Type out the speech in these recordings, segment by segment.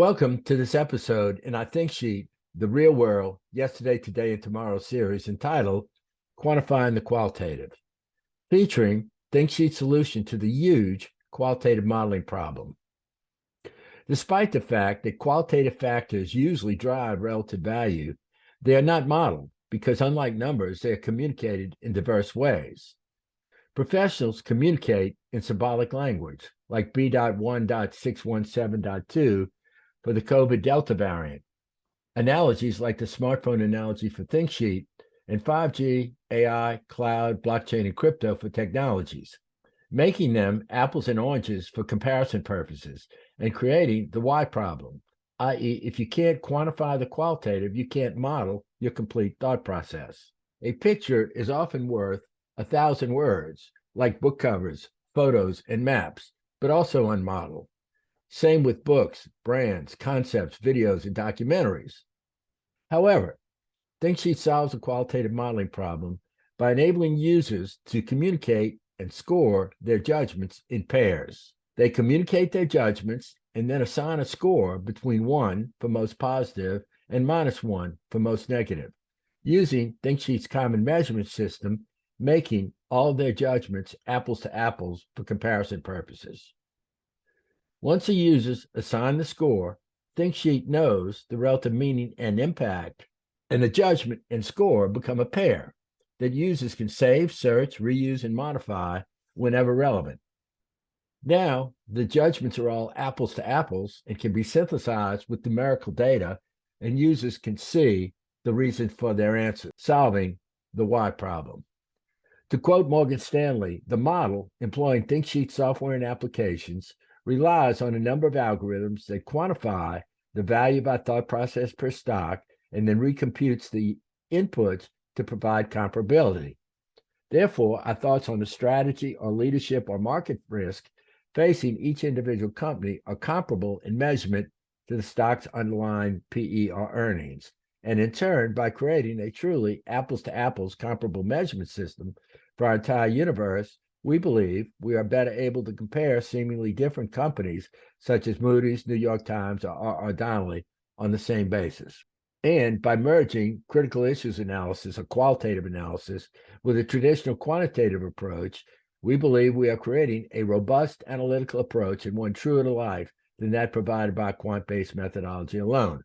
Welcome to this episode in our Think Sheet, the Real World, Yesterday, Today, and Tomorrow series entitled Quantifying the Qualitative, featuring Think Sheet's solution to the huge qualitative modeling problem. Despite the fact that qualitative factors usually drive relative value, they are not modeled because, unlike numbers, they are communicated in diverse ways. Professionals communicate in symbolic language, like B.1.617.2 for the COVID Delta variant. Analogies like the smartphone analogy for ThinkSheet and 5G, AI, cloud, blockchain, and crypto for technologies, making them apples and oranges for comparison purposes and creating the why problem, i.e., if you can't quantify the qualitative, you can't model your complete thought process. A picture is often worth 1,000 words, like book covers, photos, and maps, but also unmodeled. Same with books, brands, concepts, videos, and documentaries. However, ThinkSheet solves the qualitative modeling problem by enabling users to communicate and score their judgments in pairs. They communicate their judgments and then assign a score between 1 for most positive and -1 for most negative, using ThinkSheet's common measurement system, making all of their judgments apples to apples for comparison purposes. Once the users assign the score, ThinkSheet knows the relative meaning and impact, and the judgment and score become a pair that users can save, search, reuse, and modify whenever relevant. Now, the judgments are all apples to apples and can be synthesized with numerical data, and users can see the reason for their answer, solving the why problem. To quote Morgan Stanley, the model, employing ThinkSheet software and applications, relies on a number of algorithms that quantify the value of our thought process per stock and then recomputes the inputs to provide comparability. Therefore, our thoughts on the strategy or leadership or market risk facing each individual company are comparable in measurement to the stock's underlying PE or earnings. And in turn, by creating a truly apples to apples comparable measurement system for our entire universe, we believe we are better able to compare seemingly different companies such as Moody's, New York Times, or R.R. Donnelley on the same basis. And by merging critical issues analysis or qualitative analysis with a traditional quantitative approach, we believe we are creating a robust analytical approach and one truer to life than that provided by quant-based methodology alone.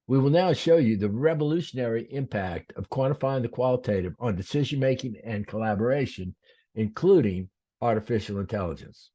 We will now show you the revolutionary impact of quantifying the qualitative on decision-making and collaboration, including artificial intelligence.